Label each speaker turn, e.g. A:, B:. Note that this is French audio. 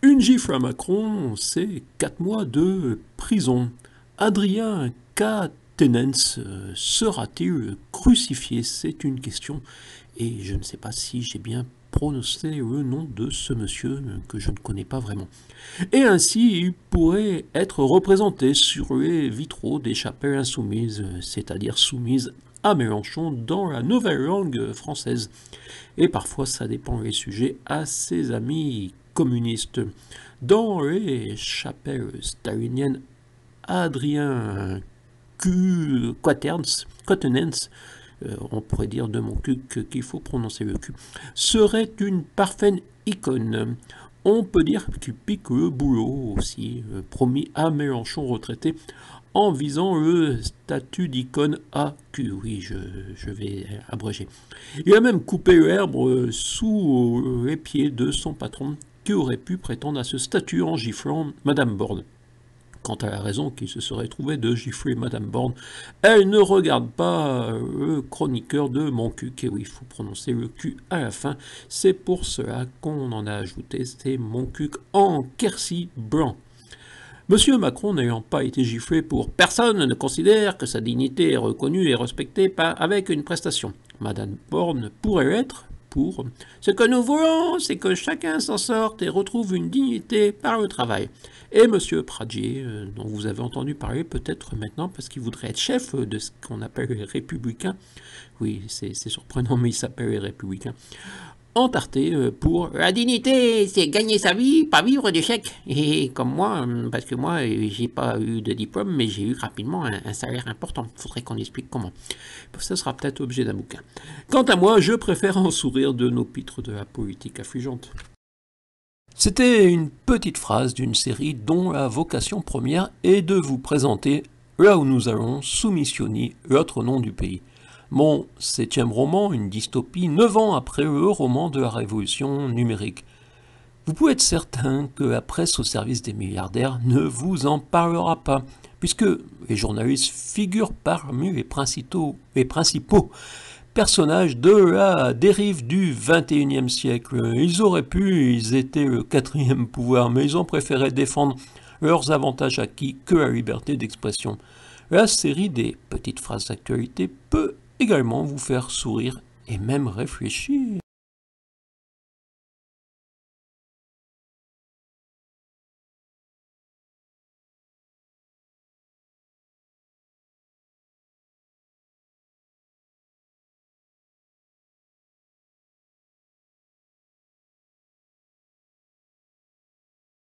A: Une gifle à Macron, c'est 4 mois de prison. Adrien Quatennens sera-t-il crucifié? C'est une question. Et je ne sais pas si j'ai bien prononcé le nom de ce monsieur que je ne connais pas vraiment. Et ainsi, il pourrait être représenté sur les vitraux des chapelles insoumises, c'est-à-dire soumises à Mélenchon dans la nouvelle langue française. Et parfois, ça dépend des sujets, à ses amis communistes. Dans les chapelles staliniennes, Adrien Quatennens, on pourrait dire de mon cul qu'il faut prononcer le cul, serait une parfaite icône. On peut dire qu'il pique le boulot aussi, promis à Mélenchon retraité, en visant le statut d'icône AQ. Oui, je vais abréger. Il a même coupé l'herbe sous les pieds de son patron, qui aurait pu prétendre à ce statut en giflant Madame Borne. Quant à la raison qui se serait trouvée de gifler Madame Borne, elle ne regarde pas le chroniqueur de Mon Cuc. Et oui, il faut prononcer le cul à la fin. C'est pour cela qu'on en a ajouté, c'est Mon Cuc en Quercy blanc. Monsieur Macron n'ayant pas été giflé pour personne ne considère que sa dignité est reconnue et respectée avec une prestation. Madame Borne pourrait l'être pour ce que nous voulons, c'est que chacun s'en sorte et retrouve une dignité par le travail. Et Monsieur Pradier, dont vous avez entendu parler peut-être maintenant parce qu'il voudrait être chef de ce qu'on appelle les Républicains. Oui, c'est surprenant, mais il s'appelle les Républicains. Entarté pour la dignité, c'est gagner sa vie, pas vivre de chèques. Et comme moi, parce que moi, j'ai pas eu de diplôme, mais j'ai eu rapidement un salaire important. Faudrait qu'on explique comment. Ça sera peut-être objet d'un bouquin. Quant à moi, je préfère en sourire de nos pitres de la politique affligeante. C'était une petite phrase d'une série dont la vocation première est de vous présenter Là où nous allons soumissionner l'autre nom du pays. Mon 7e roman, une dystopie, 9 ans après le roman de la révolution numérique. Vous pouvez être certain que la presse au service des milliardaires ne vous en parlera pas, puisque les journalistes figurent parmi les principaux personnages de la dérive du XXIe siècle. Ils étaient le 4e pouvoir, mais ils ont préféré défendre leurs avantages acquis que la liberté d'expression. La série des petites phrases d'actualité peut également vous faire sourire et même réfléchir.